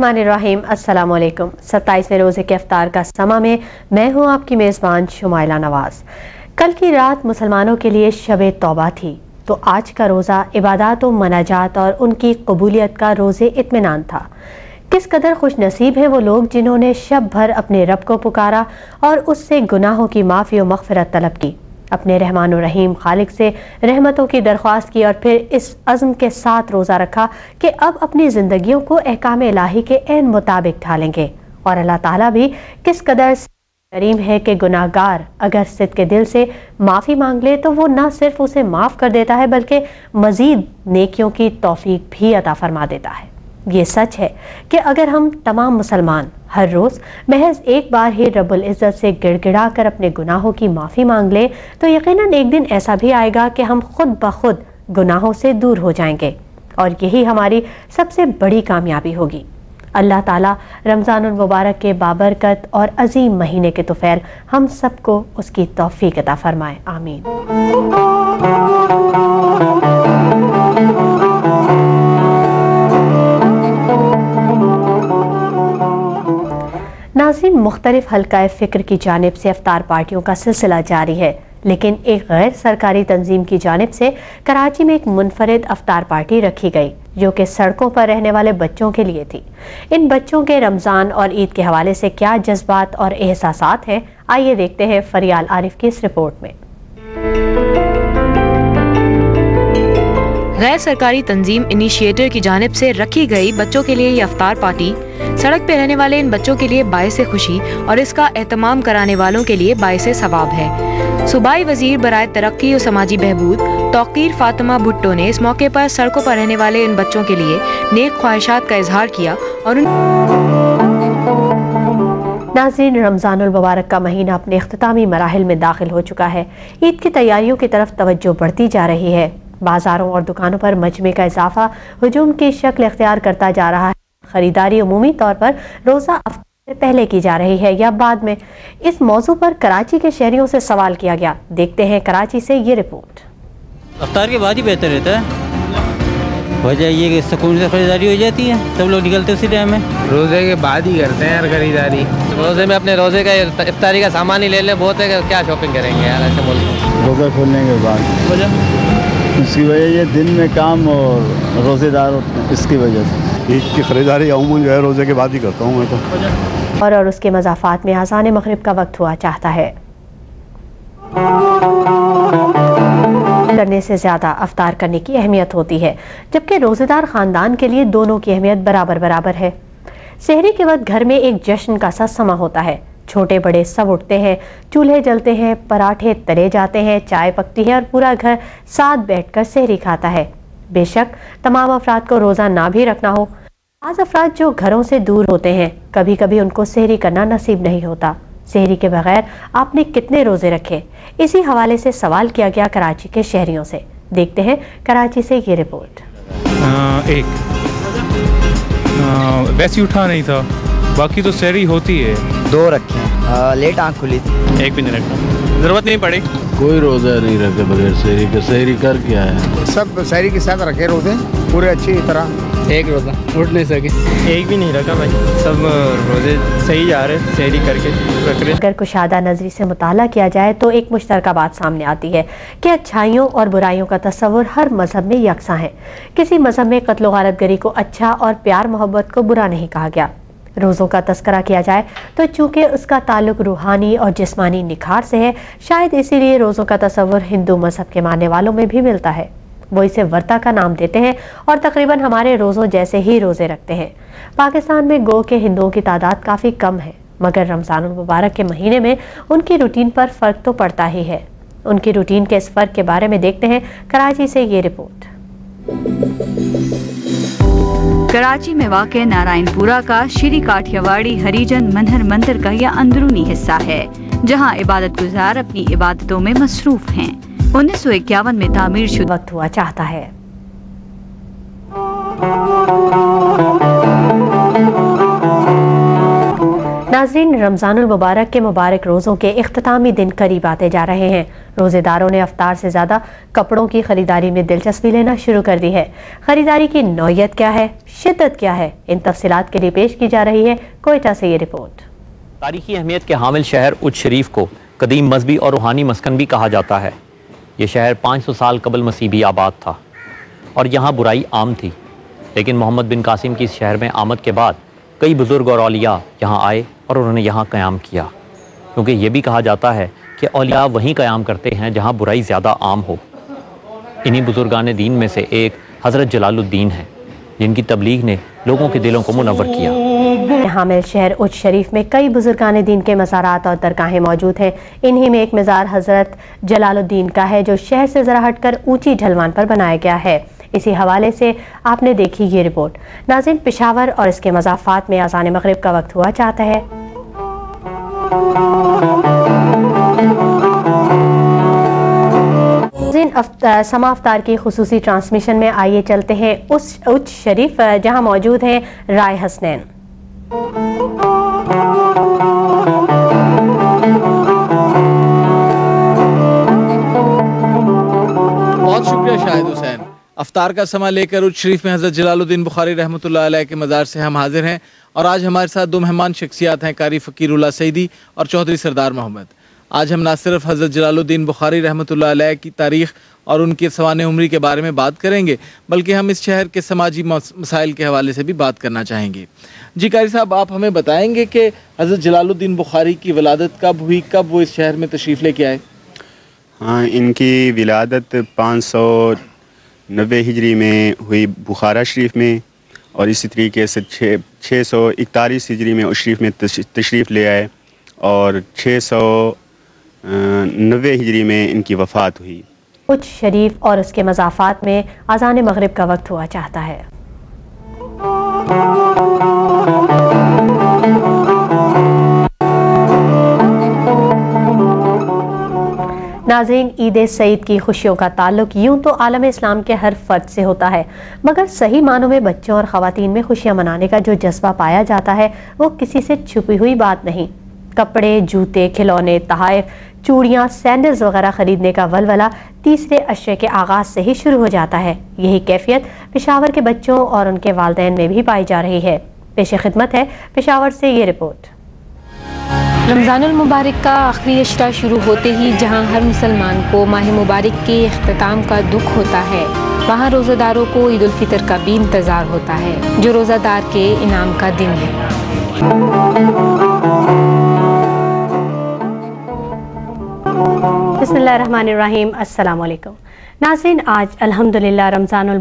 बिस्मिल्लाहिर्रहमानिर्रहीम। अस्सलाम वालेकुम। 27वें रोज़े के इफ्तार का समा में मैं हूँ आपकी मेज़बान शुमाइला नवाज़। कल की रात मुसलमानों के लिए शब तौबा थी, तो आज का रोज़ा इबादत व मनाजात और उनकी कबूलियत का रोज़े इत्मीनान था। किस कदर खुश नसीब हैं वो लोग जिन्होंने शब भर अपने रब को पुकारा और उससे गुनाहों की माफ़ी व मग़फ़िरत तलब की, अपने रहमान व रहीम खालिक से रहमतों की दरख्वास्त की और फिर इस अज़्म के साथ रोज़ा रखा कि अब अपनी ज़िंदगियों को अहकाम इलाही के ऐन मुताबिक ढालेंगे। और अल्लाह ताला भी किस कदर करीम है कि गुनाहगार अगर सिद्क़ के दिल से माफ़ी मांग ले तो वो न सिर्फ उसे माफ़ कर देता है बल्कि मज़ीद नेकियों की तौफीक भी अता फरमा देता है। ये सच है कि अगर हम तमाम मुसलमान हर रोज़ महज एक बार ही रब्बुल इज़्ज़त से गिड़गिड़ा कर अपने गुनाहों की माफ़ी मांग ले तो यकीनन एक दिन ऐसा भी आएगा कि हम खुद ब खुद गुनाहों से दूर हो जाएंगे और यही हमारी सबसे बड़ी कामयाबी होगी। अल्लाह ताला रमज़ानुल मुबारक के बाबरकत और अजीम महीने के तुफ़ैल हम सबको उसकी तौफीक अता फरमाए, आमीन। नाज़रीन, मुख्तलिफ हल्का फ़िक्र की जानिब से इफ्तार पार्टियों का सिलसिला जारी है, लेकिन एक गैर सरकारी तंजीम की जानिब से कराची में एक मुनफरिद इफ्तार पार्टी रखी गई जो कि सड़कों पर रहने वाले बच्चों के लिए थी। इन बच्चों के रमज़ान और ईद के हवाले से क्या जज्बात और एहसासात हैं, आइए देखते हैं फरियाल आरिफ की इस रिपोर्ट में। गैर सरकारी तंजीम इनिशिएटर की जानिब से रखी गई बच्चों के लिए ये इफ्तार पार्टी सड़क पे रहने वाले इन बच्चों के लिए बाइसे खुशी और इसका एहतमाम कराने वालों के लिए बाइसे सवाब है। सूबाई वजीर बराए तरक्की और समाजी बहबूद तौकीर फातिमा भुट्टो ने इस मौके पर सड़कों पर रहने वाले इन बच्चों के लिए नेक ख्वाहिशात का इजहार किया और नाज़रीन, रमज़ानुल मुबारक का महीना अपने इख्तितामी मराहिल में दाखिल हो चुका है। ईद की तैयारियों की तरफ तवज्जो बढ़ती जा रही है। बाजारों और दुकानों पर मजमे का इजाफा हुजूम की शक्ल इख्तियार करता जा रहा है। खरीदारी अमूमी तौर पर रोज़ा से पहले की जा रही है या बाद में, इस मौजू पर कराची के शहरियों से सवाल किया गया। देखते हैं कराची से ये रिपोर्ट। इफ्तार के बाद ही बेहतर रहता है, वजह ये कि सुकून से खरीदारी हो जाती है, सब लोग निकलते उसी टाइम में। रोज़े के बाद ही करते हैं यार खरीदारी। रोज़े में अपने रोज़े का इफ्तारी का सामान ही ले लें, बहुत है, क्या शॉपिंग करेंगे यार ऐसे मुल्क। रोज़ा खोलने के बाद वजह इसकी वजह ये दिन में काम और रोज़ेदार इसकी वजह से ईद की खरीदारी अमूमन जो है रोज़े के बाद ही करता हूँ मैं तो। और उसके मज़ाफ़ात में आज़ान मग़रिब का वक्त हुआ चाहता है। करने से ज़्यादा अफ्तार करने की अहमियत होती है, जबकि रोज़ेदार ख़ानदान के लिए दोनों की अहमियत बराबर बराबर है। सहरी के वक्त घर में एक जश्न का सा समा होता है। छोटे बड़े सब उठते हैं, चूल्हे जलते हैं, पराठे तले जाते हैं, चाय पकती है और पूरा घर साथ बैठकर सहरी खाता है। बेशक तमाम अफराद को रोज़ा ना भी रखना हो, आज अफराद जो घरों से दूर होते हैं कभी कभी उनको सहरी करना नसीब नहीं होता। सहरी के बगैर आपने कितने रोज़े रखे, इसी हवाले से सवाल किया गया कराची के शहरियों से। देखते हैं कराची से ये रिपोर्ट। वैसे उठा नहीं था, बाकी तो सहरी होती है। 2 रखे हैं, लेट आँख खुली थी। 1 भी नहीं रखा, जरूरत नहीं पड़ी। कोई रोज़ा नहीं रखे बगैर सहरी के। सहरी कर क्या है, सब सहरी के साथ रखे रोज़े पूरे अच्छी तरह। 1 रोज़ा उठ नहीं सके। 1 भी नहीं रखा भाई, सब रोज़े सही जा रहे, सहरी करके रख रहे। अगर कुशादा नजरी से मुताला किया जाए तो एक मुश्तरका बात सामने आती है कि अच्छाइयों और बुराइयों का तस्वुर हर मजहब में यकसा है। किसी मजहब में कत्ल गारतगरी को अच्छा और प्यार मोहब्बत को बुरा नहीं कहा गया। रोज़ों का तस्करा किया जाए तो चूँकि उसका ताल्लुक रूहानी और जिस्मानी निखार से है, शायद इसीलिए रोज़ों का तस्वुर हिंदू मजहब के मानने वालों में भी मिलता है। वो इसे वर्ता का नाम देते हैं और तकरीबन हमारे रोज़ों जैसे ही रोज़े रखते हैं। पाकिस्तान में गो के हिंदुओं की तादाद काफ़ी कम है, मगर रमज़ानुल मुबारक के महीने में उनकी रूटीन पर फ़र्क तो पड़ता ही है। उनकी रूटीन के इस फ़र्क के बारे में देखते हैं कराची से ये रिपोर्ट। कराची में वाक़े नारायणपुरा का श्री काठियावाड़ी हरिजन मनहर मंदिर का यह अंदरूनी हिस्सा है, जहां इबादत गुजार अपनी इबादतों में मसरूफ हैं। 1951 में तामीर शुदा वक्त हुआ चाहता है। नाज़रीन, रमज़ानुल मुबारक के मुबारक रोज़ों के इख्तितामी दिन करीब आते जा रहे हैं। रोज़ेदारों ने अफ्तार से ज़्यादा कपड़ों की खरीदारी में दिलचस्पी लेना शुरू कर दी है। खरीदारी की नौयत क्या है, शिद्दत क्या है, इन तफसीलात के लिए पेश की जा रही है कोयटा से ये रिपोर्ट। तारीखी अहमियत के हामिल शहर उच्च शरीफ को कदीम मजहबी और रूहानी मस्कन भी कहा जाता है। ये शहर 500 साल कबल मसीह भी आबाद था और यहाँ बुराई आम थी, लेकिन मोहम्मद बिन कासिम की इस शहर में आमद के बाद कई बुजुर्ग और औलिया यहाँ आए और उन्होंने यहाँ क़याम किया, क्योंकि ये भी कहा जाता है कि औलिया वहीं क़याम करते हैं जहाँ बुराई ज़्यादा आम हो। इन्हीं बुजुर्गान दीन में से एक हज़रत जलालुद्दीन है, जिनकी तबलीग ने लोगों के दिलों को मुनव्वर किया। हामिल शहर उच्च शरीफ में कई बुजुर्गान दीन के मज़ारात और दरगाहें मौजूद हैं। इन्हीं में एक मज़ार हज़रत जलालुद्दीन का है, जो शहर से ज़रा हटकर ऊंची ढलवान पर बनाया गया है। इसी हवाले से आपने देखी ये रिपोर्ट। नाज़रीन, पेशावर और इसके मज़ाफ़ात में अज़ान मग़रिब का वक्त हुआ चाहता है। समा अफ्तार की खुसूसी ट्रांसमिशन में आइए चलते हैं उस उच्च शरीफ जहां मौजूद हैं राय हसनैन। बहुत शुक्रिया शाहिद हुसैन। अफ्तार का समा लेकर उच्च शरीफ में हज़रत जलालुद्दीन बुखारी रहमतुल्लाह अलैह के मज़ार से हम हाजिर हैं और आज हमारे साथ दो मेहमान शख्सियात हैं, कारी फ़कीरुल्लाह सईदी और चौधरी सरदार मोहम्मद। आज हम न सिर्फ हज़रत जलालुद्दीन बुखारी रहमतुल्लाह अलैह की तारीख़ और उनके सवाने उम्री के बारे में बात करेंगे, बल्कि हम इस शहर के समाजी मसाइल के हवाले से भी बात करना चाहेंगे। जी कारी साहब, आप हमें बताएंगे कि हज़रत जलालुद्दीन बुखारी की विलादत कब हुई, कब वो इस शहर में तशरीफ़ लेके आए? हाँ, इनकी विलादत 590 हिजरी में हुई बुखारा शरीफ में, और इसी तरीके से 641 हिजरी में उस शरीफ में तशरीफ़ ले आए और 690 हिजरी में इनकी वफ़ात हुई। उच्च शरीफ और उसके मज़ाफ़ात में अज़ान मग़रिब का वक्त हुआ चाहता है। नाज़रीन, ईद सईद की खुशियों का ताल्लुक यूं तो आलम इस्लाम के हर फर्द से होता है, मगर सही मानों में बच्चों और ख़वातीन में खुशियां मनाने का जो जज्बा पाया जाता है वो किसी से छुपी हुई बात नहीं। कपड़े, जूते, खिलौने, तोहफ़े, चूड़ियाँ, सैंडल्स वगैरह खरीदने का वलवला तीसरे अशरे के आगाज़ से ही शुरू हो जाता है। यही कैफियत पेशावर के बच्चों और उनके वालिदैन में भी पाई जा रही है। पेश खिदमत है पेशावर से ये रिपोर्ट। रमज़ानुल मुबारक का आखिरी अशरा शुरू होते ही जहां हर मुसलमान को माह मुबारक के इख्तिताम का दुख होता है, वहां रोज़ादारों को ईद उल फितर का भी इंतज़ार होता है, जो रोज़ादार के इनाम का दिन है। बिस्मिल्लाहिर्रहमानिर्रहीम, अस्सलाम वालेकुम। नाज़रीन, आज अल्हम्दुलिल्लाह रमज़ानुल